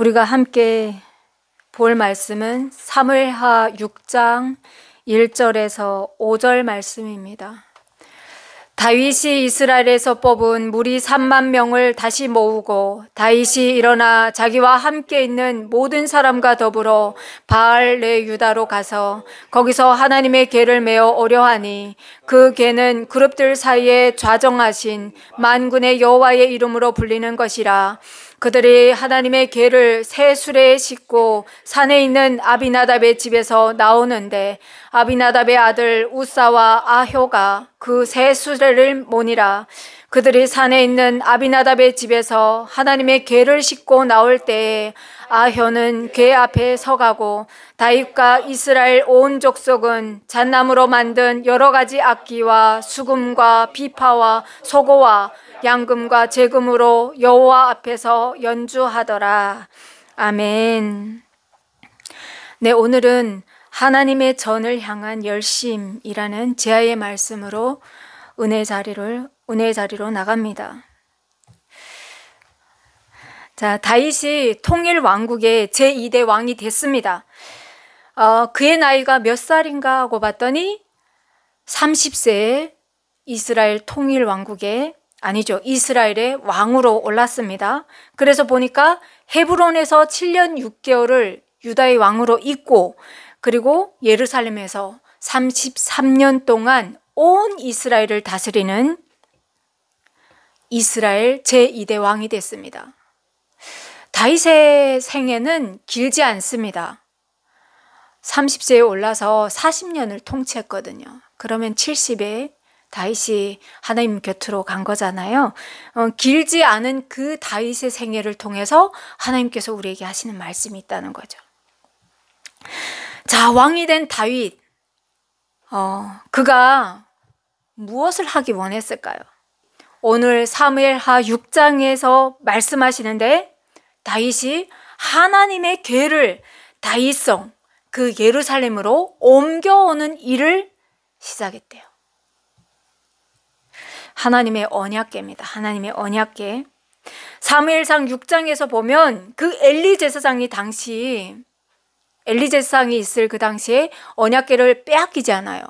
우리가 함께 볼 말씀은 사무엘하 6장 1절에서 5절 말씀입니다. 다윗이 이스라엘에서 뽑은 무리 3만 명을 다시 모으고 다윗이 일어나 자기와 함께 있는 모든 사람과 더불어 바알레 유다로 가서 거기서 하나님의 궤를 메어 오려 하니 그 궤는 그룹들 사이에 좌정하신 만군의 여호와의 이름으로 불리는 것이라. 그들이 하나님의 궤를 새 수레에 싣고 산에 있는 아비나답의 집에서 나오는데 아비나답의 아들 우사와 아효가 그 새 수레를 모니라. 그들이 산에 있는 아비나답의 집에서 하나님의 궤를 싣고 나올 때에 아효는 궤 앞에 서가고 다윗과 이스라엘 온 족속은 잣나무로 만든 여러 가지 악기와 수금과 비파와 소고와 양금과 재금으로 여호와 앞에서 연주하더라. 아멘. 네, 오늘은 하나님의 전을 향한 열심이라는 제아의 말씀으로 은혜 자리로 나갑니다. 자, 다윗이 통일 왕국의 제2대 왕이 됐습니다. 그의 나이가 몇 살인가 하고 봤더니 30세에 이스라엘의 왕으로 올랐습니다. 그래서 보니까 헤브론에서 7년 6개월을 유다의 왕으로 있고, 그리고 예루살렘에서 33년 동안 온 이스라엘을 다스리는 이스라엘 제2대 왕이 됐습니다. 다윗의 생애는 길지 않습니다. 30세에 올라서 40년을 통치했거든요. 그러면 70에 다윗이 하나님 곁으로 간 거잖아요. 길지 않은 그 다윗의 생애를 통해서 하나님께서 우리에게 하시는 말씀이 있다는 거죠. 자, 왕이 된 다윗, 그가 무엇을 하기 원했을까요? 오늘 사무엘하 6장에서 말씀하시는데 다윗이 하나님의 궤를 다윗성 그 예루살렘으로 옮겨오는 일을 시작했대요. 하나님의 언약궤입니다. 하나님의 언약궤. 사무엘상 6장에서 보면 그 엘리 제사장이 있을 그 당시에 언약궤를 빼앗기지 않아요.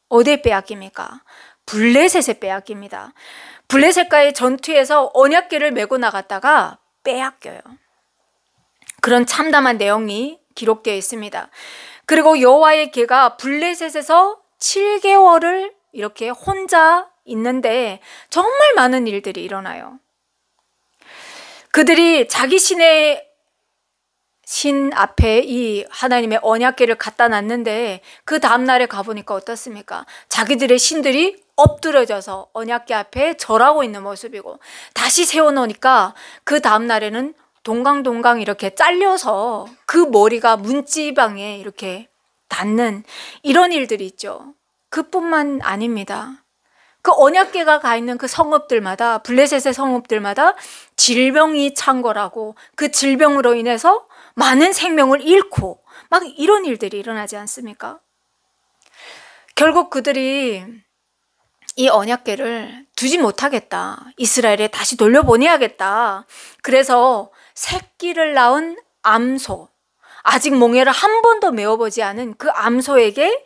어디에 빼앗깁니까? 블레셋에 빼앗깁니다. 블레셋과의 전투에서 언약궤를 메고 나갔다가 빼앗겨요. 그런 참담한 내용이 기록되어 있습니다. 그리고 여호와의 궤가 블레셋에서 7개월을 이렇게 혼자 있는데 정말 많은 일들이 일어나요. 그들이 자기 신의 신 앞에 이 하나님의 언약궤를 갖다 놨는데 그 다음날에 가보니까 어떻습니까? 자기들의 신들이 엎드려져서 언약궤 앞에 절하고 있는 모습이고, 다시 세워놓으니까 그 다음날에는 동강동강 이렇게 잘려서 그 머리가 문지방에 이렇게 닿는 이런 일들이 있죠. 그뿐만 아닙니다. 그 언약궤가 가 있는 그 성읍들마다, 블레셋의 성읍들마다 질병이 창궐하고 그 질병으로 인해서 많은 생명을 잃고 막 이런 일들이 일어나지 않습니까? 결국 그들이 이 언약궤를 두지 못하겠다. 이스라엘에 다시 돌려보내야겠다. 그래서 새끼를 낳은 암소, 아직 멍에를 한 번도 메어보지 않은 그 암소에게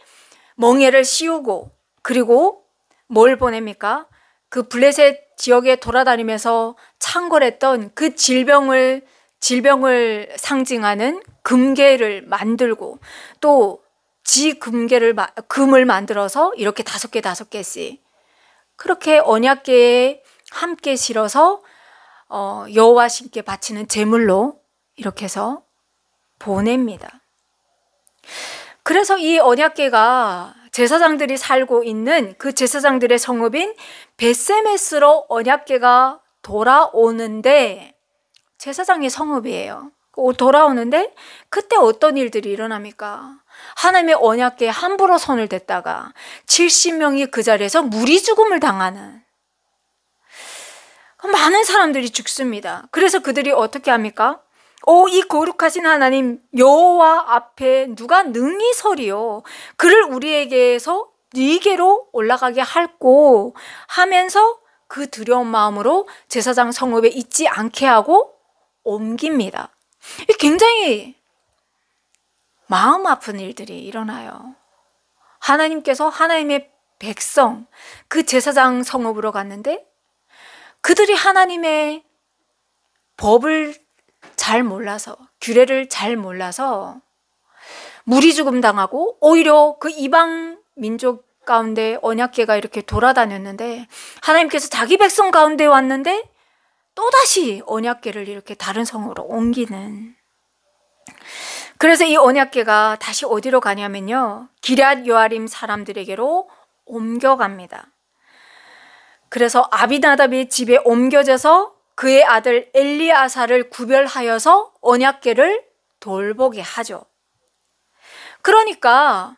멍에를 씌우고, 그리고 뭘 보냅니까? 그 블레셋 지역에 돌아다니면서 창궐했던 그 질병을 상징하는 금괴를 만들고, 또 금을 만들어서 이렇게 5개씩 그렇게 언약궤에 함께 실어서 여호와 신께 바치는 제물로 이렇게 해서 보냅니다. 그래서 이 언약궤가 제사장들이 살고 있는 그 제사장들의 성읍인 벳세메스로 언약궤가 돌아오는데, 제사장의 성읍이에요. 돌아오는데 그때 어떤 일들이 일어납니까? 하나님의 언약궤에 함부로 손을 댔다가 70명이 그 자리에서 무리 죽음을 당하는, 많은 사람들이 죽습니다. 그래서 그들이 어떻게 합니까? 이 거룩하신 하나님 여호와 앞에 누가 능히 서리요? 그를 우리에게서 네게로 올라가게 할고 하면서 그 두려운 마음으로 제사장 성읍에 있지 않게 하고 옮깁니다. 굉장히 마음 아픈 일들이 일어나요. 하나님께서 하나님의 백성, 그 제사장 성읍으로 갔는데 그들이 하나님의 법을 잘 몰라서, 규례를 잘 몰라서 무리 죽음 당하고, 오히려 그 이방 민족 가운데 언약궤가 이렇게 돌아다녔는데 하나님께서 자기 백성 가운데 왔는데 또다시 언약궤를 이렇게 다른 성으로 옮기는. 그래서 이 언약궤가 다시 어디로 가냐면요, 기럇 여아림 사람들에게로 옮겨갑니다. 그래서 아비나답의 집에 옮겨져서 그의 아들 엘리아사를 구별하여서 언약궤를 돌보게 하죠. 그러니까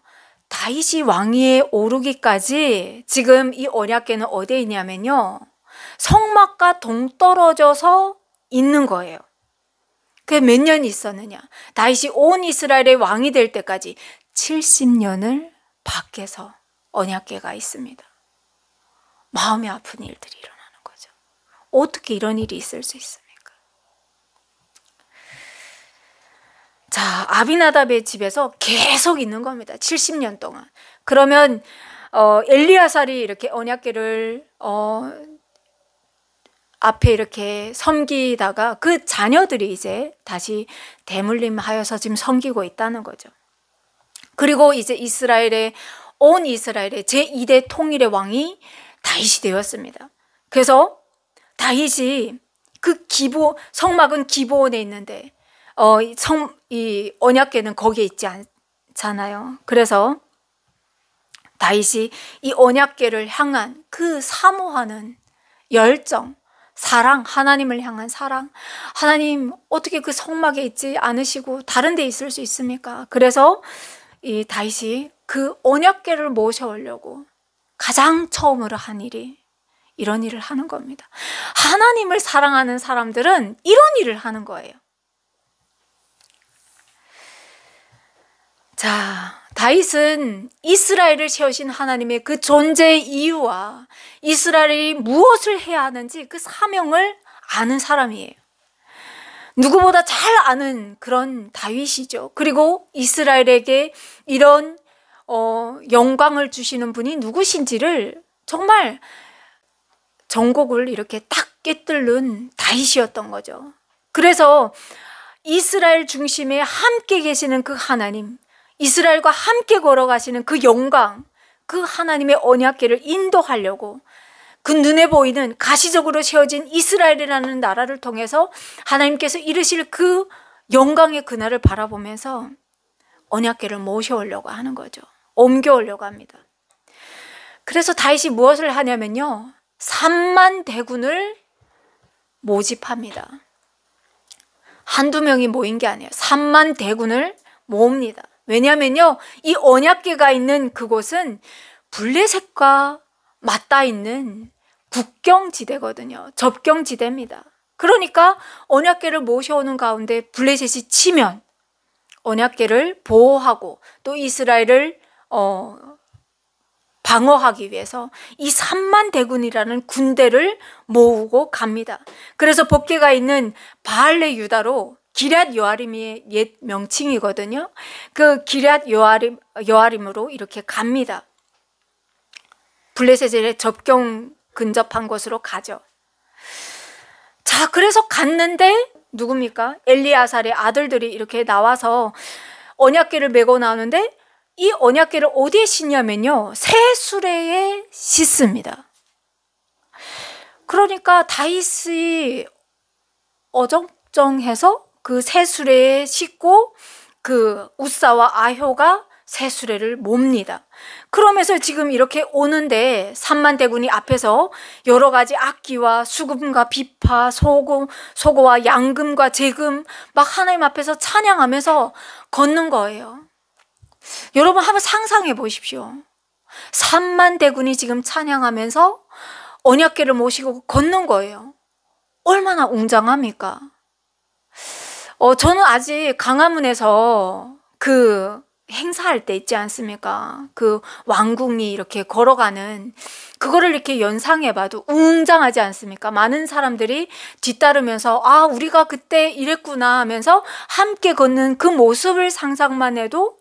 다윗이 왕위에 오르기까지 지금 이 언약궤는 어디에 있냐면요, 성막과 동떨어져서 있는 거예요. 그게 몇 년이 있었느냐? 다윗이 온 이스라엘의 왕이 될 때까지 70년을 밖에서 언약궤가 있습니다. 마음이 아픈 일들이 일어나는 거죠. 어떻게 이런 일이 있을 수 있습니까? 자, 아비나답의 집에서 계속 있는 겁니다. 70년 동안. 그러면 엘리야살이 이렇게 언약궤를 앞에 이렇게 섬기다가 그 자녀들이 이제 다시 대물림하여서 지금 섬기고 있다는 거죠. 그리고 이제 온 이스라엘의 제2대 통일의 왕이 다윗이 되었습니다. 그래서 다윗이 그 성막은 기브온에 있는데 이 언약궤는 거기에 있지 않잖아요. 그래서 다윗이 이 언약궤를 향한 그 사모하는 열정, 사랑, 하나님을 향한 사랑, 하나님 어떻게 그 성막에 있지 않으시고 다른 데 있을 수 있습니까? 그래서 이 다윗이 그 언약궤를 모셔오려고 가장 처음으로 한 일이 이런 일을 하는 겁니다. 하나님을 사랑하는 사람들은 이런 일을 하는 거예요. 자, 다윗은 이스라엘을 세우신 하나님의 그 존재의 이유와 이스라엘이 무엇을 해야 하는지 그 사명을 아는 사람이에요. 누구보다 잘 아는 그런 다윗이죠. 그리고 이스라엘에게 이런 영광을 주시는 분이 누구신지를 정말 전곡을 이렇게 딱 꿰뚫는 다윗이었던 거죠. 그래서 이스라엘 중심에 함께 계시는 그 하나님, 이스라엘과 함께 걸어가시는 그 영광, 그 하나님의 언약궤를 인도하려고 그 눈에 보이는 가시적으로 세워진 이스라엘이라는 나라를 통해서 하나님께서 이루실 그 영광의 그날을 바라보면서 언약궤를 모셔오려고 하는 거죠. 옮겨오려고 합니다. 그래서 다윗이 무엇을 하냐면요, 3만 대군을 모집합니다. 한두 명이 모인 게 아니에요. 3만 대군을 모읍니다. 왜냐하면요, 이 언약궤가 있는 그곳은 블레셋과 맞닿아 있는 국경지대거든요. 접경지대입니다. 그러니까 언약궤를 모셔오는 가운데 블레셋이 치면 언약궤를 보호하고 또 이스라엘을 방어하기 위해서 이 3만 대군이라는 군대를 모으고 갑니다. 그래서 법궤가 있는 바알레 유다로, 기럇 여아림의 옛 명칭이거든요. 그 기럇 여아림으로 이렇게 갑니다. 블레셋의 접경 근접한 곳으로 가죠. 자, 그래서 갔는데 누굽니까? 엘리아살의 아들들이 이렇게 나와서 언약궤를 메고 나오는데 이 언약궤를 어디에 싣냐면요, 새 수레에 싣습니다. 그러니까 다윗이 어정쩡해서 그 새 수레에 싣고 그 우사와 아효가 새 수레를 몹니다. 그러면서 지금 이렇게 오는데 3만 대군이 앞에서 여러 가지 악기와 수금과 비파, 소고와 양금과 제금 막 하나님 앞에서 찬양하면서 걷는 거예요. 여러분 한번 상상해 보십시오. 3만 대군이 지금 찬양하면서 언약궤를 모시고 걷는 거예요. 얼마나 웅장합니까? 저는 아직 광화문에서 그 행사할 때 있지 않습니까? 그 왕궁이 이렇게 걸어가는 그거를 이렇게 연상해봐도 웅장하지 않습니까? 많은 사람들이 뒤따르면서 아, 우리가 그때 이랬구나 하면서 함께 걷는 그 모습을 상상만 해도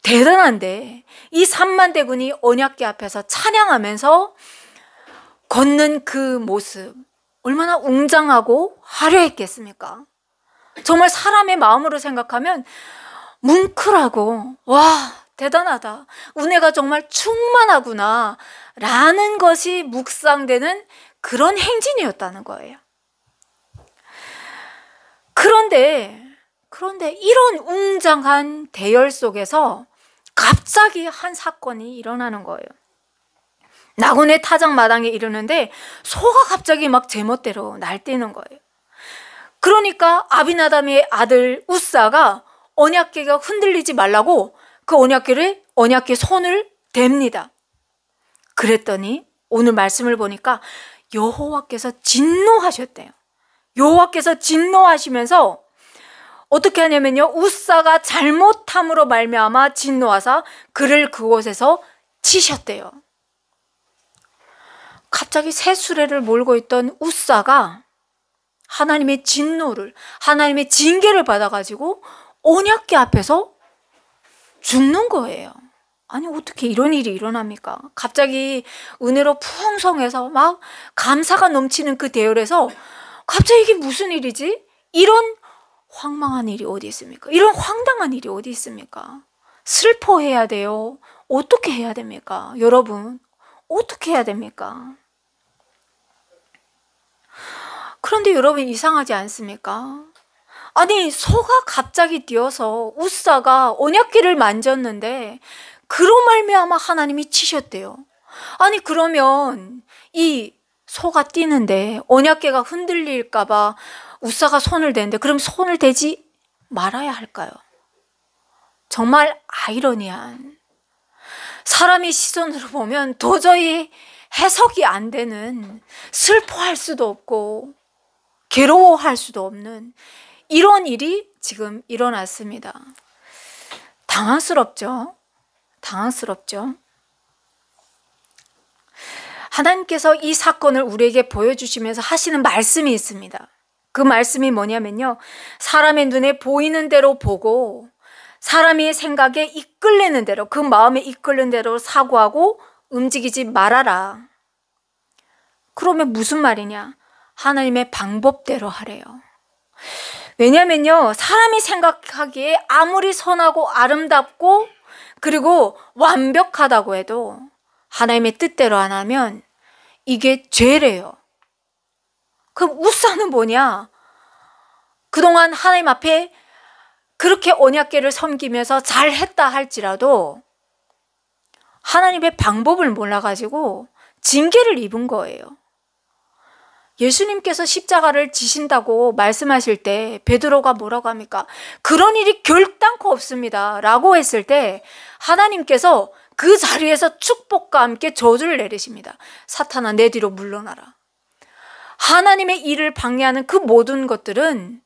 대단한데, 이 3만 대군이 언약궤 앞에서 찬양하면서 걷는 그 모습 얼마나 웅장하고 화려했겠습니까? 정말 사람의 마음으로 생각하면 뭉클하고 와, 대단하다, 은혜가 정말 충만하구나 라는 것이 묵상되는 그런 행진이었다는 거예요. 그런데 이런 웅장한 대열 속에서 갑자기 한 사건이 일어나는 거예요. 나곤의 타작마당에 이르는데 소가 갑자기 막 제멋대로 날뛰는 거예요. 그러니까 아비나답의 아들 우사가 언약궤가 흔들리지 말라고 그 언약궤 손을 댑니다. 그랬더니 오늘 말씀을 보니까 여호와께서 진노하셨대요. 여호와께서 진노하시면서 어떻게 하냐면요, 우사가 잘못함으로 말미암아 진노하사 그를 그곳에서 치셨대요. 갑자기 새 수레를 몰고 있던 우사가 하나님의 진노를, 하나님의 징계를 받아가지고 언약궤 앞에서 죽는 거예요. 아니, 어떻게 이런 일이 일어납니까? 갑자기 은혜로 풍성해서 막 감사가 넘치는 그 대열에서 갑자기 이게 무슨 일이지? 이런 황망한 일이 어디 있습니까? 이런 황당한 일이 어디 있습니까? 슬퍼해야 돼요. 어떻게 해야 됩니까? 여러분, 어떻게 해야 됩니까? 그런데 여러분, 이상하지 않습니까? 아니, 소가 갑자기 뛰어서 우사가 언약궤를 만졌는데 그로 말미암아 하나님이 치셨대요. 아니, 그러면 이 소가 뛰는데 언약궤가 흔들릴까 봐 우사가 손을 대는데 그럼 손을 대지 말아야 할까요? 정말 아이러니한, 사람의 시선으로 보면 도저히 해석이 안 되는, 슬퍼할 수도 없고 괴로워할 수도 없는 이런 일이 지금 일어났습니다. 당황스럽죠? 당황스럽죠? 하나님께서 이 사건을 우리에게 보여주시면서 하시는 말씀이 있습니다. 그 말씀이 뭐냐면요, 사람의 눈에 보이는 대로 보고 사람의 생각에 이끌리는 대로, 그 마음에 이끌리는 대로 사고하고 움직이지 말아라. 그러면 무슨 말이냐? 하나님의 방법대로 하래요. 왜냐면요, 사람이 생각하기에 아무리 선하고 아름답고 그리고 완벽하다고 해도 하나님의 뜻대로 안 하면 이게 죄래요. 그럼 우사는 뭐냐? 그동안 하나님 앞에 그렇게 언약궤를 섬기면서 잘했다 할지라도 하나님의 방법을 몰라가지고 징계를 입은 거예요. 예수님께서 십자가를 지신다고 말씀하실 때 베드로가 뭐라고 합니까? 그런 일이 결단코 없습니다 라고 했을 때 하나님께서 그 자리에서 축복과 함께 저주를 내리십니다. 사탄아, 내 뒤로 물러나라. 하나님의 일을 방해하는 그 모든 것들은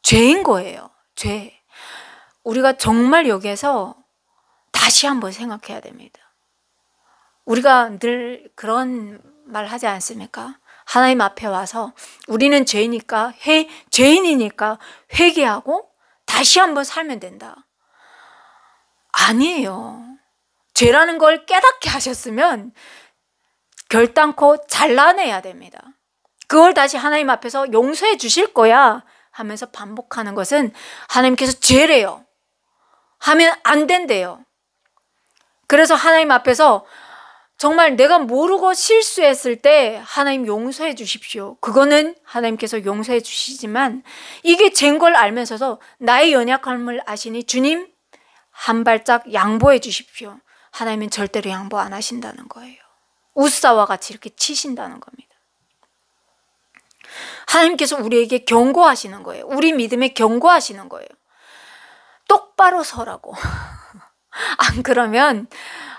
죄인 거예요. 죄. 우리가 정말 여기에서 다시 한번 생각해야 됩니다. 우리가 늘 그런 말 하지 않습니까? 하나님 앞에 와서 우리는 죄인이니까 회개하고 다시 한번 살면 된다. 아니에요. 죄라는 걸 깨닫게 하셨으면 결단코 잘라내야 됩니다. 그걸 다시 하나님 앞에서 용서해 주실 거야 하면서 반복하는 것은 하나님께서 죄래요. 하면 안 된대요. 그래서 하나님 앞에서 정말 내가 모르고 실수했을 때 하나님 용서해 주십시오. 그거는 하나님께서 용서해 주시지만 이게 죄인 걸 알면서도 나의 연약함을 아시니 주님 한 발짝 양보해 주십시오. 하나님은 절대로 양보 안 하신다는 거예요. 우사와 같이 이렇게 치신다는 겁니다. 하나님께서 우리에게 경고하시는 거예요. 우리 믿음에 경고하시는 거예요. 똑바로 서라고. 안 그러면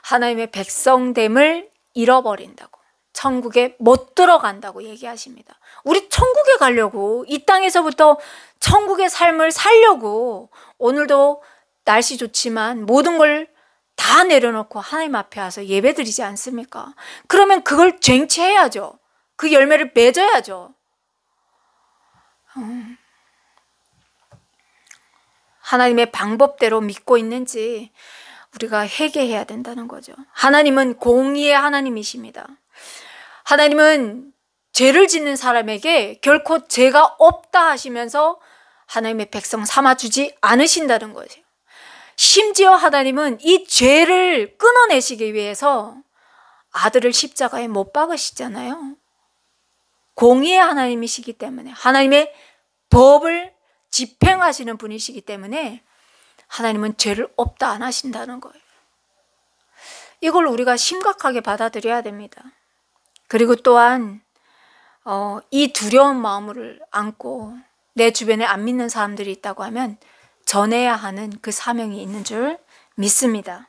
하나님의 백성됨을 잃어버린다고, 천국에 못 들어간다고 얘기하십니다. 우리 천국에 가려고, 이 땅에서부터 천국의 삶을 살려고 오늘도 날씨 좋지만 모든 걸 다 내려놓고 하나님 앞에 와서 예배드리지 않습니까? 그러면 그걸 쟁취해야죠. 그 열매를 맺어야죠. 하나님의 방법대로 믿고 있는지 우리가 회개해야 된다는 거죠. 하나님은 공의의 하나님이십니다. 하나님은 죄를 짓는 사람에게 결코 죄가 없다 하시면서 하나님의 백성 삼아주지 않으신다는 거죠. 심지어 하나님은 이 죄를 끊어내시기 위해서 아들을 십자가에 못 박으시잖아요. 공의의 하나님이시기 때문에, 하나님의 법을 집행하시는 분이시기 때문에 하나님은 죄를 없다 안 하신다는 거예요. 이걸 우리가 심각하게 받아들여야 됩니다. 그리고 또한 이 두려운 마음을 안고 내 주변에 안 믿는 사람들이 있다고 하면 전해야 하는 그 사명이 있는 줄 믿습니다.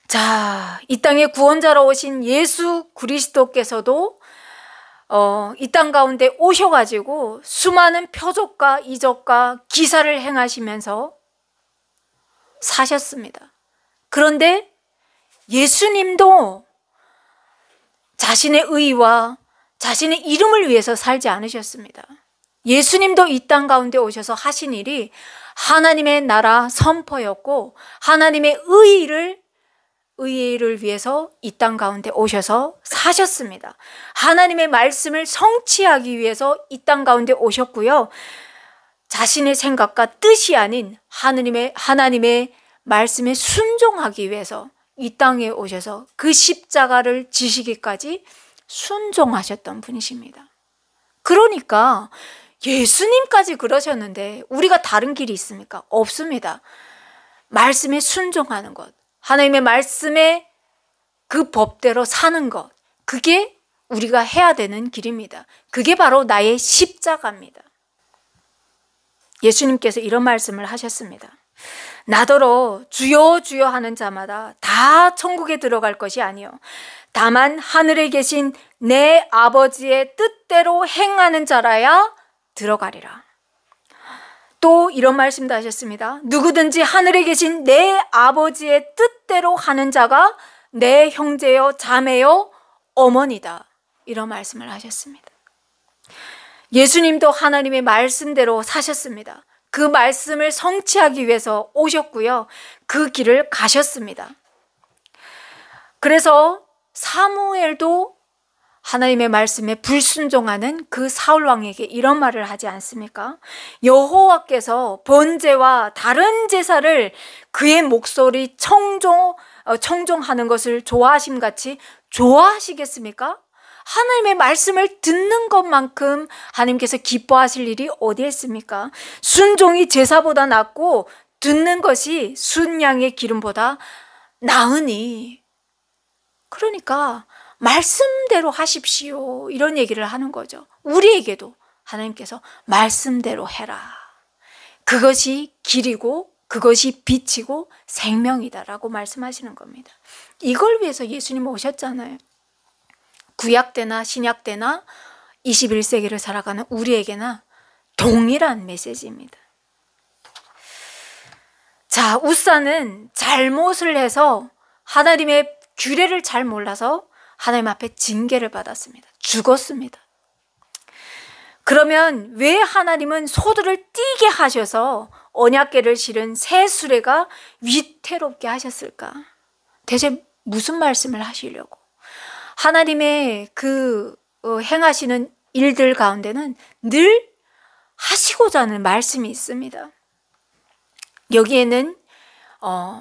자, 이 땅에 구원자로 오신 예수 그리스도께서도 이 땅 가운데 오셔가지고 수많은 표적과 이적과 기사를 행하시면서 사셨습니다. 그런데 예수님도 자신의 의와 자신의 이름을 위해서 살지 않으셨습니다. 예수님도 이 땅 가운데 오셔서 하신 일이 하나님의 나라 선포였고 하나님의 의를 위해서 이 땅 가운데 오셔서 사셨습니다. 하나님의 말씀을 성취하기 위해서 이 땅 가운데 오셨고요. 자신의 생각과 뜻이 아닌 하나님의 말씀에 순종하기 위해서 이 땅에 오셔서 그 십자가를 지시기까지 순종하셨던 분이십니다. 그러니까 예수님까지 그러셨는데 우리가 다른 길이 있습니까? 없습니다. 말씀에 순종하는 것, 하나님의 말씀에 그 법대로 사는 것, 그게 우리가 해야 되는 길입니다. 그게 바로 나의 십자가입니다. 예수님께서 이런 말씀을 하셨습니다. 나더러 주여 주여 하는 자마다 다 천국에 들어갈 것이 아니요 다만 하늘에 계신 내 아버지의 뜻대로 행하는 자라야 들어가리라. 또 이런 말씀도 하셨습니다. 누구든지 하늘에 계신 내 아버지의 뜻대로 하는 자가 내 형제요 자매요 어머니다. 이런 말씀을 하셨습니다. 예수님도 하나님의 말씀대로 사셨습니다. 그 말씀을 성취하기 위해서 오셨고요. 그 길을 가셨습니다. 그래서 사무엘도 하나님의 말씀에 불순종하는 그 사울 왕에게 이런 말을 하지 않습니까? 여호와께서 번제와 다른 제사를 그의 목소리 청종하는 것을 좋아하심 같이 좋아하시겠습니까? 하나님의 말씀을 듣는 것만큼 하나님께서 기뻐하실 일이 어디에 있습니까? 순종이 제사보다 낫고 듣는 것이 순양의 기름보다 나으니, 그러니까 말씀대로 하십시오, 이런 얘기를 하는 거죠. 우리에게도 하나님께서 말씀대로 해라. 그것이 길이고 그것이 빛이고 생명이다라고 말씀하시는 겁니다. 이걸 위해서 예수님 오셨잖아요. 구약 때나 신약 때나 21세기를 살아가는 우리에게나 동일한 메시지입니다. 자, 웃사는 잘못을 해서 하나님의 규례를 잘 몰라서 하나님 앞에 징계를 받았습니다. 죽었습니다. 그러면 왜 하나님은 소들을 띠게 하셔서 언약궤를 실은 새 수레가 위태롭게 하셨을까? 대체 무슨 말씀을 하시려고? 하나님의 그 행하시는 일들 가운데는 늘 하시고자 하는 말씀이 있습니다. 여기에는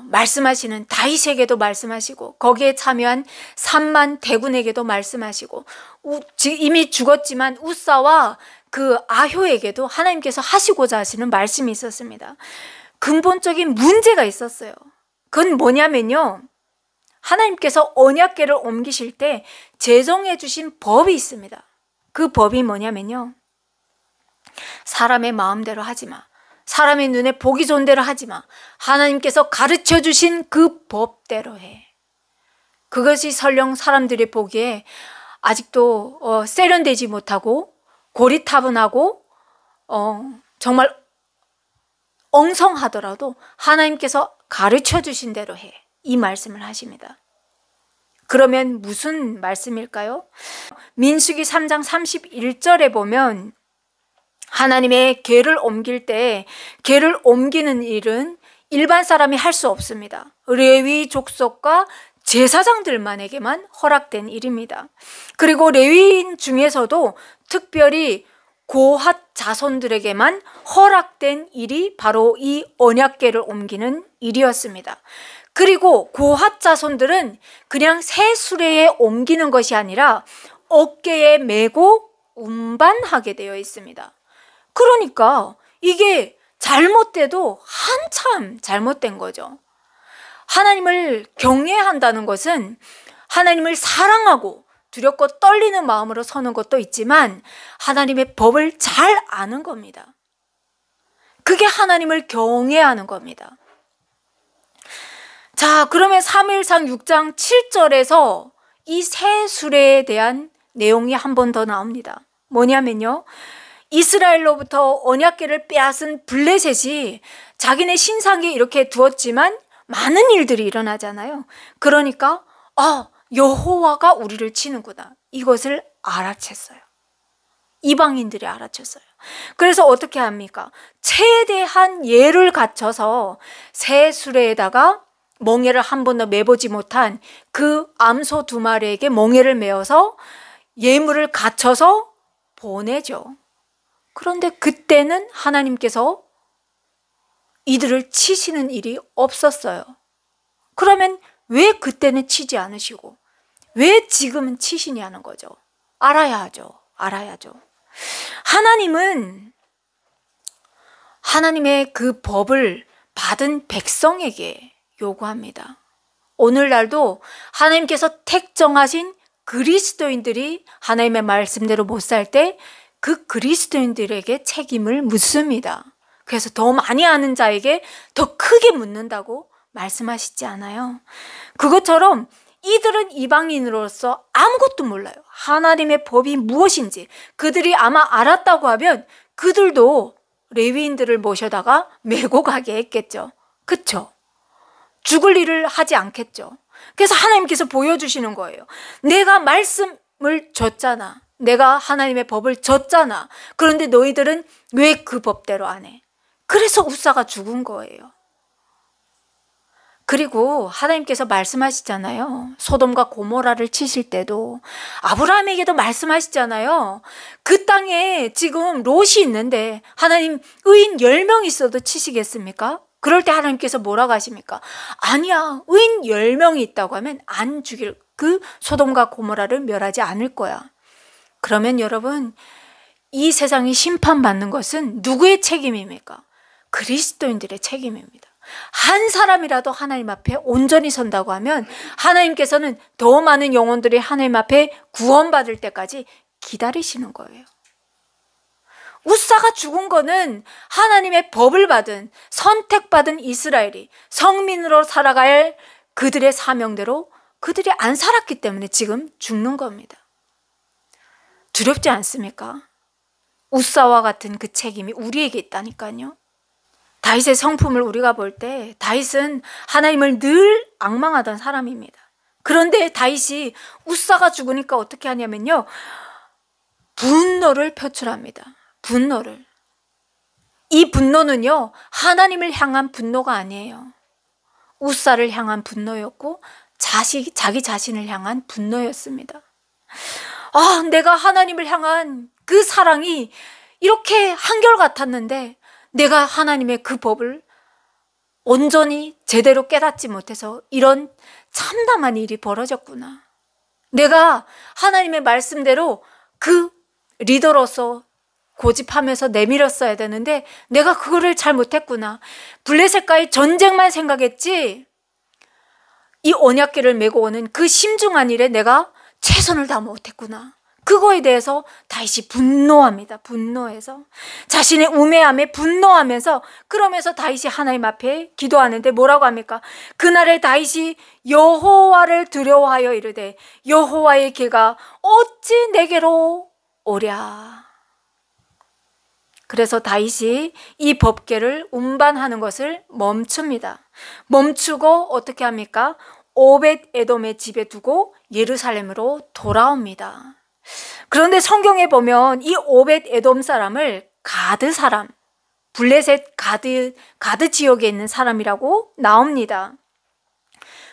말씀하시는 다윗에게도 말씀하시고 거기에 참여한 3만 대군에게도 말씀하시고 이미 죽었지만 웃사와 그 아효에게도 하나님께서 하시고자 하시는 말씀이 있었습니다. 근본적인 문제가 있었어요. 그건 뭐냐면요, 하나님께서 언약궤를 옮기실 때 제정해 주신 법이 있습니다. 그 법이 뭐냐면요, 사람의 마음대로 하지 마, 사람의 눈에 보기 좋은 대로 하지 마, 하나님께서 가르쳐 주신 그 법대로 해. 그것이 설령 사람들이 보기에 아직도 세련되지 못하고 고리타분하고 정말 엉성하더라도 하나님께서 가르쳐 주신 대로 해. 이 말씀을 하십니다. 그러면 무슨 말씀일까요? 민수기 3장 31절에 보면 하나님의 궤를 옮길 때 궤를 옮기는 일은 일반 사람이 할 수 없습니다. 레위 족속과 제사장들만에게만 허락된 일입니다. 그리고 레위인 중에서도 특별히 고핫 자손들에게만 허락된 일이 바로 이 언약궤를 옮기는 일이었습니다. 그리고 고핫 자손들은 그냥 새 수레에 옮기는 것이 아니라 어깨에 메고 운반하게 되어 있습니다. 그러니까 이게 잘못돼도 한참 잘못된 거죠. 하나님을 경외한다는 것은 하나님을 사랑하고 두렵고 떨리는 마음으로 서는 것도 있지만 하나님의 법을 잘 아는 겁니다. 그게 하나님을 경외하는 겁니다. 자, 그러면 사무엘상 6장 7절에서 이 새 수레에 대한 내용이 한 번 더 나옵니다. 뭐냐면요, 이스라엘로부터 언약궤를 빼앗은 블레셋이 자기네 신상에 이렇게 두었지만 많은 일들이 일어나잖아요. 그러니까 여호와가 우리를 치는구나, 이것을 알아챘어요. 이방인들이 알아챘어요. 그래서 어떻게 합니까? 최대한 예를 갖춰서 새 수레에다가 멍에를 한 번도 매보지 못한 그 암소 2마리에게 멍에를 메어서 예물을 갖춰서 보내죠. 그런데 그때는 하나님께서 이들을 치시는 일이 없었어요. 그러면 왜 그때는 치지 않으시고 왜 지금은 치시냐는 거죠. 알아야 하죠. 알아야죠. 하나님은 하나님의 그 법을 받은 백성에게 요구합니다. 오늘날도 하나님께서 택정하신 그리스도인들이 하나님의 말씀대로 못 살 때 그 그리스도인들에게 책임을 묻습니다. 그래서 더 많이 아는 자에게 더 크게 묻는다고 말씀하시지 않아요? 그것처럼 이들은 이방인으로서 아무것도 몰라요. 하나님의 법이 무엇인지 그들이 아마 알았다고 하면 그들도 레위인들을 모셔다가 메고 가게 했겠죠. 그쵸? 죽을 일을 하지 않겠죠. 그래서 하나님께서 보여주시는 거예요. 내가 말씀을 줬잖아. 내가 하나님의 법을 줬잖아. 그런데 너희들은 왜 그 법대로 안 해? 그래서 웃사가 죽은 거예요. 그리고 하나님께서 말씀하시잖아요. 소돔과 고모라를 치실 때도 아브라함에게도 말씀하시잖아요. 그 땅에 지금 롯이 있는데 하나님 의인 10명 있어도 치시겠습니까? 그럴 때 하나님께서 뭐라고 하십니까? 아니야, 의인 10명이 있다고 하면 안 죽일, 그 소돔과 고모라를 멸하지 않을 거야. 그러면 여러분, 이 세상이 심판받는 것은 누구의 책임입니까? 그리스도인들의 책임입니다. 한 사람이라도 하나님 앞에 온전히 선다고 하면 하나님께서는 더 많은 영혼들이 하나님 앞에 구원받을 때까지 기다리시는 거예요. 웃사가 죽은 거는 하나님의 법을 받은 선택받은 이스라엘이 성민으로 살아갈 그들의 사명대로 그들이 안 살았기 때문에 지금 죽는 겁니다. 두렵지 않습니까? 웃사와 같은 그 책임이 우리에게 있다니까요. 다윗의 성품을 우리가 볼 때 다윗은 하나님을 늘 앙망하던 사람입니다. 그런데 다윗이 웃사가 죽으니까 어떻게 하냐면요, 분노를 표출합니다. 분노를. 이 분노는요, 하나님을 향한 분노가 아니에요. 웃사를 향한 분노였고 자기 자신을 향한 분노였습니다. 내가 하나님을 향한 그 사랑이 이렇게 한결같았는데 내가 하나님의 그 법을 온전히 제대로 깨닫지 못해서 이런 참담한 일이 벌어졌구나. 내가 하나님의 말씀대로 그 리더로서 고집하면서 내밀었어야 되는데 내가 그거를 잘 못했구나. 블레셋과의 전쟁만 생각했지 이 언약궤를 메고 오는 그 심중한 일에 내가 최선을 다 못했구나. 그거에 대해서 다윗이 분노합니다. 분노해서 자신의 우매함에 분노하면서, 그러면서 다윗이 하나님 앞에 기도하는데 뭐라고 합니까? 그날에 다윗이 여호와를 두려워하여 이르되 여호와의 궤가 어찌 내게로 오랴. 그래서 다윗이 이 법궤를 운반하는 것을 멈춥니다. 멈추고 어떻게 합니까? 오벳 에돔의 집에 두고 예루살렘으로 돌아옵니다. 그런데 성경에 보면 이 오벳 에돔 사람을 가드 사람, 블레셋 가드 지역에 있는 사람이라고 나옵니다.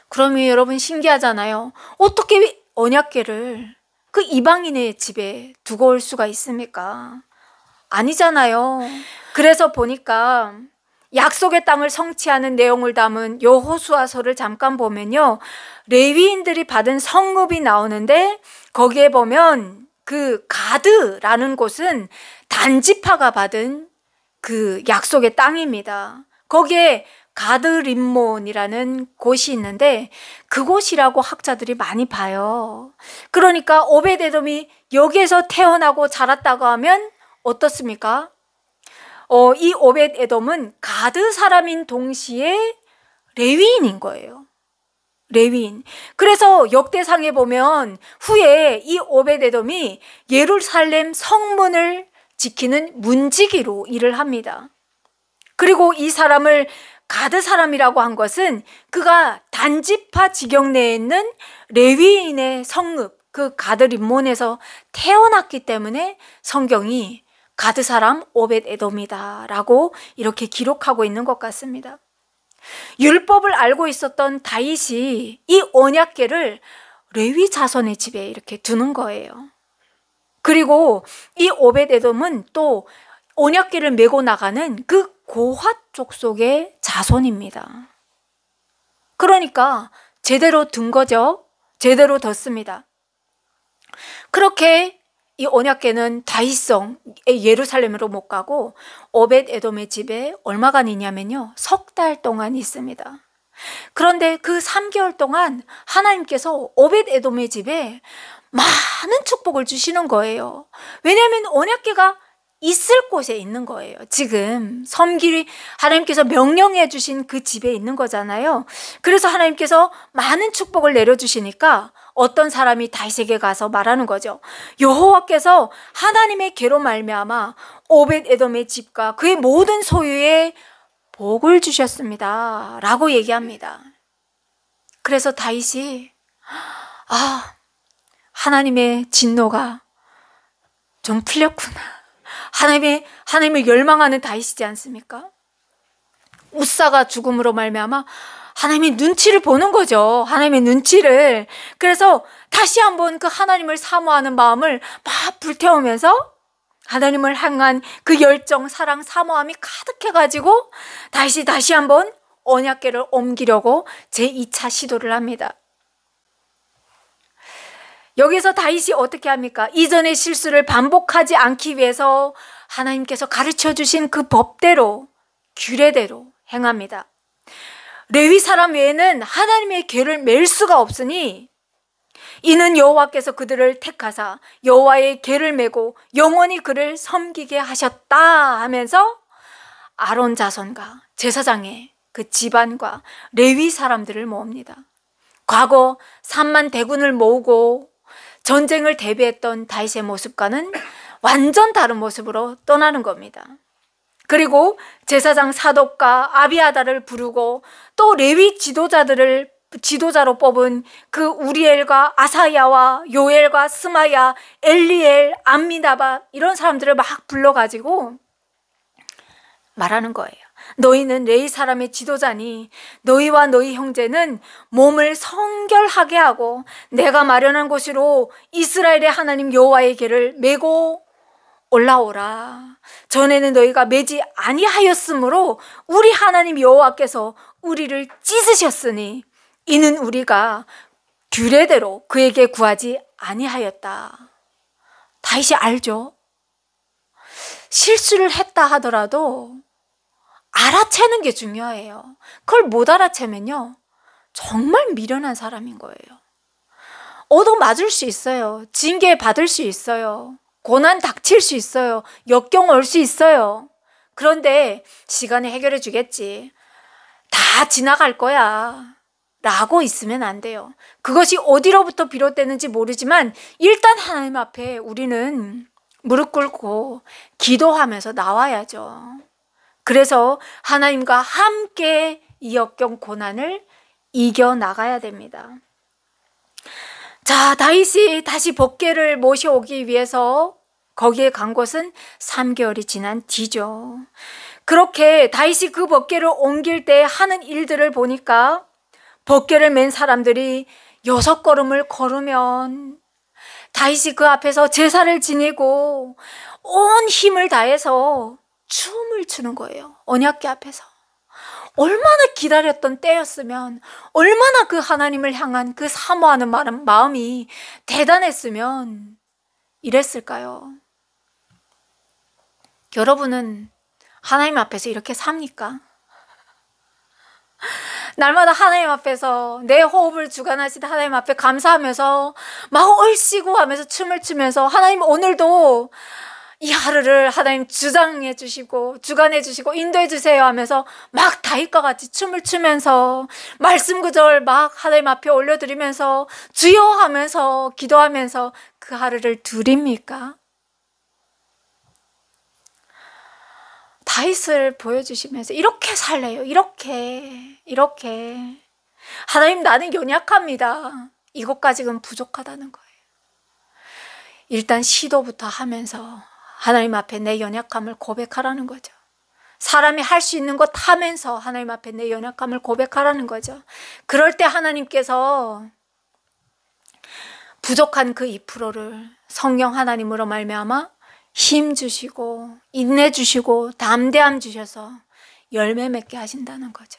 그러면 여러분 신기하잖아요. 어떻게 언약궤를 그 이방인의 집에 두고 올 수가 있습니까? 아니잖아요. 그래서 보니까 약속의 땅을 성취하는 내용을 담은 여호수아서를 잠깐 보면요, 레위인들이 받은 성읍이 나오는데 거기에 보면 그 가드라는 곳은 단지파가 받은 그 약속의 땅입니다. 거기에 가드 림몬이라는 곳이 있는데 그곳이라고 학자들이 많이 봐요. 그러니까 오벳에돔이 여기에서 태어나고 자랐다고 하면 어떻습니까? 이 오벳에돔은 가드 사람인 동시에 레위인인 거예요. 레위인. 그래서 역대상에 보면 후에 이 오벳에돔이 예루살렘 성문을 지키는 문지기로 일을 합니다. 그리고 이 사람을 가드 사람이라고 한 것은 그가 단지파 지경 내에 있는 레위인의 성읍, 그 가드 림몬에서 태어났기 때문에 성경이 가드 사람 오벳에돔이다 라고 이렇게 기록하고 있는 것 같습니다. 율법을 알고 있었던 다윗이 이 언약궤를 레위 자손의 집에 이렇게 두는 거예요. 그리고 이 오벳에돔은 또 언약궤를 메고 나가는 그 고핫 족속의 자손입니다. 그러니까 제대로 둔 거죠. 제대로 뒀습니다. 그렇게 이 언약궤는 다윗성 예루살렘으로 못 가고 오벳에돔의 집에 얼마간 있냐면요, 3달 동안 있습니다. 그런데 그 3개월 동안 하나님께서 오벳에돔의 집에 많은 축복을 주시는 거예요. 왜냐하면 언약궤가 있을 곳에 있는 거예요. 지금 섬기리 하나님께서 명령해 주신 그 집에 있는 거잖아요. 그래서 하나님께서 많은 축복을 내려주시니까 어떤 사람이 다윗에게 가서 말하는 거죠. 여호와께서 하나님의 궤로 말미암아 오벳에돔의 집과 그의 모든 소유에 복을 주셨습니다 라고 얘기합니다. 그래서 다윗이 하나님의 진노가 좀 풀렸구나. 하나님을 열망하는 다윗이지 않습니까? 우사가 죽음으로 말미암아 하나님의 눈치를 보는 거죠. 하나님의 눈치를. 그래서 다시 한번 그 하나님을 사모하는 마음을 막 불태우면서 하나님을 향한 그 열정, 사랑, 사모함이 가득해가지고 다시 한번 언약궤를 옮기려고 제2차 시도를 합니다. 여기서 다윗이 어떻게 합니까? 이전의 실수를 반복하지 않기 위해서 하나님께서 가르쳐 주신 그 법대로, 규례대로 행합니다. 레위 사람 외에는 하나님의 궤를 맬 수가 없으니 이는 여호와께서 그들을 택하사 여호와의 궤를 메고 영원히 그를 섬기게 하셨다 하면서 아론 자손과 제사장의 그 집안과 레위 사람들을 모읍니다. 과거 3만 대군을 모으고 전쟁을 대비했던 다윗의 모습과는 완전 다른 모습으로 떠나는 겁니다. 그리고 제사장 사독과 아비아다를 부르고 또 레위 지도자로 뽑은 그 우리엘과 아사야와 요엘과 스마야, 엘리엘, 암미나바 이런 사람들을 막 불러가지고 말하는 거예요. 너희는 레위 사람의 지도자니 너희와 너희 형제는 몸을 성결하게 하고 내가 마련한 곳으로 이스라엘의 하나님 여호와의 궤를 메고 올라오라. 전에는 너희가 매지 아니하였으므로 우리 하나님 여호와께서 우리를 찢으셨으니 이는 우리가 규례대로 그에게 구하지 아니하였다. 다윗이 알죠? 실수를 했다 하더라도 알아채는 게 중요해요. 그걸 못 알아채면요 정말 미련한 사람인 거예요. 얻어맞을 수 있어요. 징계 받을 수 있어요. 고난 닥칠 수 있어요. 역경 올 수 있어요. 그런데 시간이 해결해 주겠지. 다 지나갈 거야 라고 있으면 안 돼요. 그것이 어디로부터 비롯되는지 모르지만 일단 하나님 앞에 우리는 무릎 꿇고 기도하면서 나와야죠. 그래서 하나님과 함께 이 역경 고난을 이겨나가야 됩니다. 자, 다윗이 다시 법궤를 모셔오기 위해서 거기에 간 곳은 3개월이 지난 뒤죠. 그렇게 다윗이 그 법궤를 옮길 때 하는 일들을 보니까 법궤를 맨 사람들이 6걸음을 걸으면 다윗이 그 앞에서 제사를 지내고 온 힘을 다해서 춤을 추는 거예요. 언약궤 앞에서. 얼마나 기다렸던 때였으면, 얼마나 그 하나님을 향한 그 사모하는 마음이 대단했으면 이랬을까요? 여러분은 하나님 앞에서 이렇게 삽니까? 날마다 하나님 앞에서 내 호흡을 주관하신 하나님 앞에 감사하면서 막 얼씨구 하면서 춤을 추면서 하나님 오늘도 이 하루를 하나님 주장해 주시고 주관해 주시고 인도해 주세요 하면서 막 다윗과 같이 춤을 추면서 말씀 구절 막 하나님 앞에 올려드리면서 주여 하면서 기도하면서 그 하루를 누립니까? 다윗을 보여주시면서 이렇게 살래요. 이렇게 하나님 나는 연약합니다. 이것까지는 부족하다는 거예요. 일단 시도부터 하면서 하나님 앞에 내 연약함을 고백하라는 거죠. 사람이 할 수 있는 것 하면서 하나님 앞에 내 연약함을 고백하라는 거죠. 그럴 때 하나님께서 부족한 그 2%를 성령 하나님으로 말미암아 힘 주시고 인내 주시고 담대함 주셔서 열매 맺게 하신다는 거죠.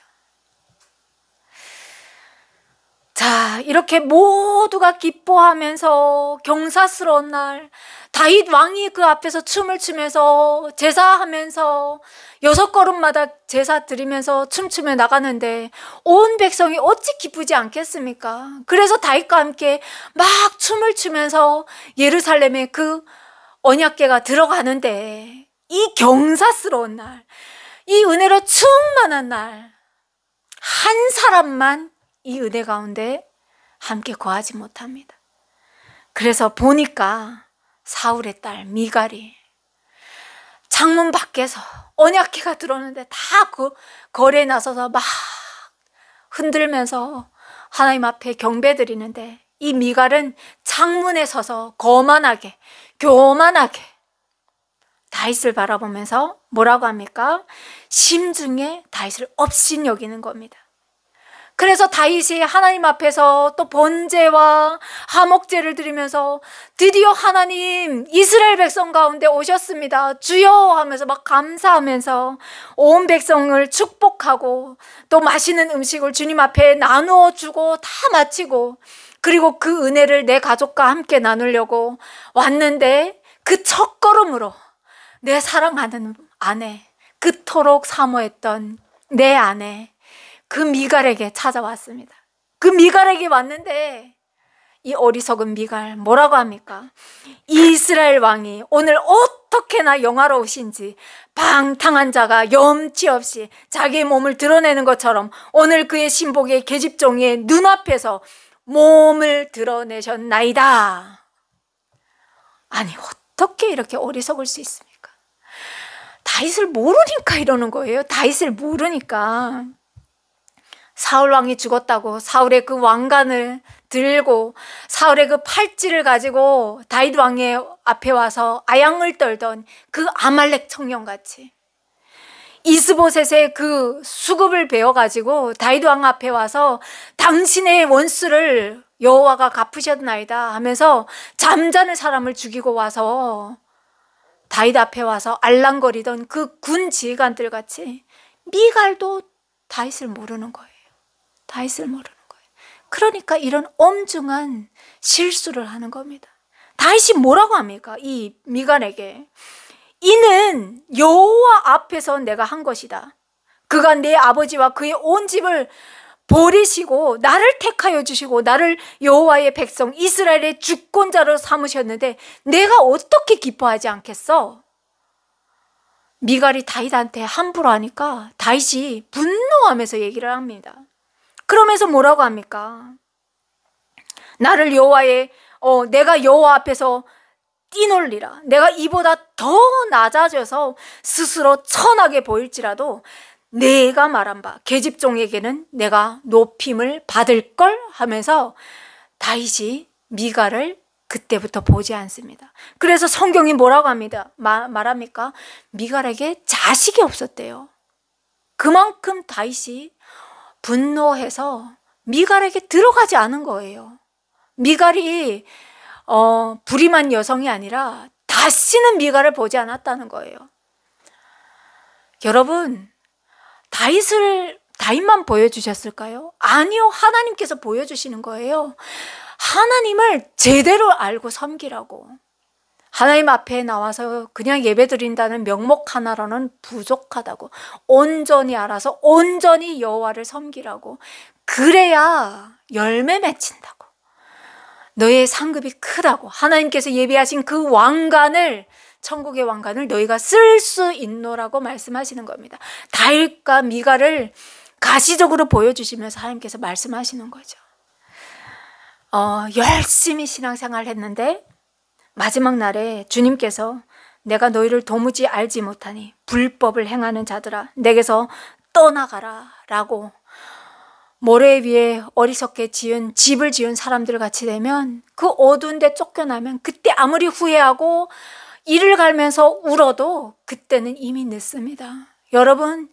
자, 이렇게 모두가 기뻐하면서 경사스러운 날 다윗 왕이 그 앞에서 춤을 추면서 제사하면서 6걸음마다 제사 드리면서 춤추며 나가는데 온 백성이 어찌 기쁘지 않겠습니까? 그래서 다윗과 함께 막 춤을 추면서 예루살렘에 그 언약궤가 들어가는데 이 경사스러운 날, 이 은혜로 충만한 날, 한 사람만 이 은혜 가운데 함께 거하지 못합니다. 그래서 보니까 사울의 딸 미갈이 창문 밖에서 언약궤가 들어오는데 다 그 거리에 나서서 막 흔들면서 하나님 앞에 경배 드리는데 이 미갈은 창문에 서서 거만하게 교만하게 다윗을 바라보면서 뭐라고 합니까? 심중에 다윗을 업신여기는 겁니다. 그래서 다윗이 하나님 앞에서 또 번제와 화목제를 드리면서 드디어 하나님 이스라엘 백성 가운데 오셨습니다. 주여 하면서 막 감사하면서 온 백성을 축복하고 또 맛있는 음식을 주님 앞에 나누어 주고 다 마치고 그리고 그 은혜를 내 가족과 함께 나누려고 왔는데 그 첫걸음으로 내 사랑하는 아내, 그토록 사모했던 내 아내 그 미갈에게 찾아왔습니다. 그 미갈에게 왔는데 이 어리석은 미갈 뭐라고 합니까? 이스라엘 왕이 오늘 어떻게나 영화로우신지 방탕한 자가 염치 없이 자기의 몸을 드러내는 것처럼 오늘 그의 신복의 계집종의 눈앞에서 몸을 드러내셨나이다. 아니 어떻게 이렇게 어리석을 수 있습니까? 다윗을 모르니까 이러는 거예요. 다윗을 모르니까. 사울 왕이 죽었다고 사울의 그 왕관을 들고 사울의 그 팔찌를 가지고 다윗 왕의 앞에 와서 아양을 떨던 그 아말렉 청년같이 이스보셋의 그 수급을 베어가지고 다윗 왕 앞에 와서 당신의 원수를 여호와가 갚으셨나이다 하면서 잠자는 사람을 죽이고 와서 다윗 앞에 와서 알랑거리던 그 군 지휘관들 같이 미갈도 다윗을 모르는 거예요. 다윗을 모르는 거예요. 그러니까 이런 엄중한 실수를 하는 겁니다. 다윗이 뭐라고 합니까? 이 미갈에게 이는 여호와 앞에서 내가 한 것이다. 그가 내 아버지와 그의 온 집을 버리시고 나를 택하여 주시고 나를 여호와의 백성 이스라엘의 주권자로 삼으셨는데 내가 어떻게 기뻐하지 않겠어? 미갈이 다윗한테 함부로 하니까 다윗이 분노하면서 얘기를 합니다. 그러면서 뭐라고 합니까? 나를 여호와의 내가 여호와 앞에서 뛰놀리라. 내가 이보다 더 낮아져서 스스로 천하게 보일지라도 내가 말한 바 계집종에게는 내가 높임을 받을 걸 하면서 다윗이 미갈을 그때부터 보지 않습니다. 그래서 성경이 뭐라고 합니다. 말합니까? 미갈에게 자식이 없었대요. 그만큼 다윗이 분노해서 미갈에게 들어가지 않은 거예요. 미갈이 불임한 여성이 아니라 다시는 미갈을 보지 않았다는 거예요. 여러분, 다윗만 보여주셨을까요? 아니요, 하나님께서 보여주시는 거예요. 하나님을 제대로 알고 섬기라고. 하나님 앞에 나와서 그냥 예배 드린다는 명목 하나로는 부족하다고. 온전히 알아서 온전히 여호와를 섬기라고. 그래야 열매 맺힌다고. 너의 상급이 크다고. 하나님께서 예비하신 그 왕관을, 천국의 왕관을 너희가 쓸 수 있노라고 말씀하시는 겁니다. 다윗과 미갈을 가시적으로 보여주시면서 하나님께서 말씀하시는 거죠. 열심히 신앙생활을 했는데 마지막 날에 주님께서 내가 너희를 도무지 알지 못하니 불법을 행하는 자들아 내게서 떠나가라 라고 모래 위에 어리석게 지은 집을 지은 사람들 같이 되면 그 어두운 데 쫓겨나면 그때 아무리 후회하고 이를 갈면서 울어도 그때는 이미 늦습니다. 여러분,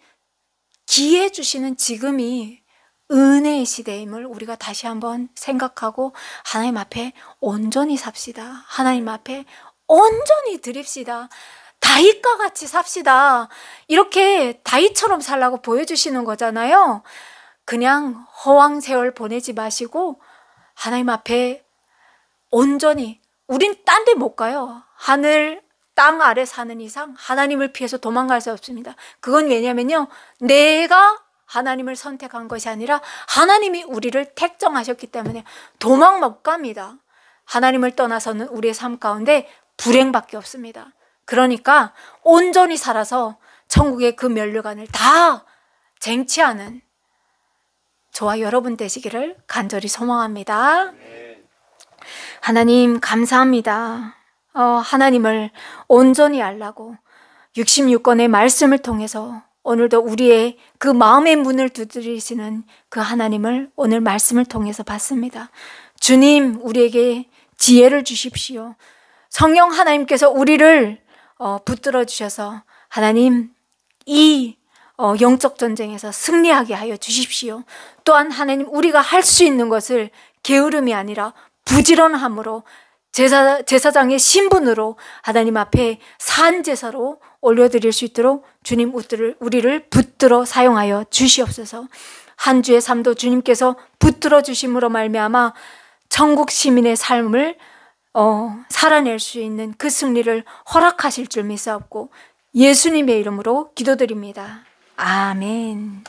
기회 주시는 지금이 은혜의 시대임을 우리가 다시 한번 생각하고 하나님 앞에 온전히 삽시다. 하나님 앞에 온전히 드립시다. 다윗과 같이 삽시다. 이렇게 다윗처럼 살라고 보여주시는 거잖아요. 그냥 허황 세월 보내지 마시고 하나님 앞에 온전히, 우린 딴 데 못 가요. 하늘 땅 아래 사는 이상 하나님을 피해서 도망갈 수 없습니다. 그건 왜냐면요, 내가 하나님을 선택한 것이 아니라 하나님이 우리를 택정하셨기 때문에 도망 못 갑니다. 하나님을 떠나서는 우리의 삶 가운데 불행밖에 없습니다. 그러니까 온전히 살아서 천국의 그 면류관을 다 쟁취하는 저와 여러분 되시기를 간절히 소망합니다. 하나님 감사합니다. 하나님을 온전히 알라고 66권의 말씀을 통해서 오늘도 우리의 그 마음의 문을 두드리시는 그 하나님을 오늘 말씀을 통해서 봤습니다. 주님, 우리에게 지혜를 주십시오. 성령 하나님께서 우리를 붙들어 주셔서 하나님 이 영적 전쟁에서 승리하게 하여 주십시오. 또한 하나님, 우리가 할 수 있는 것을 게으름이 아니라 부지런함으로 제사장의 신분으로 하나님 앞에 산제사로 올려드릴 수 있도록 주님 우리를 붙들어 사용하여 주시옵소서. 한 주의 삶도 주님께서 붙들어 주심으로 말미암아 천국 시민의 삶을 살아낼 수 있는 그 승리를 허락하실 줄 믿사옵고 예수님의 이름으로 기도드립니다. 아멘.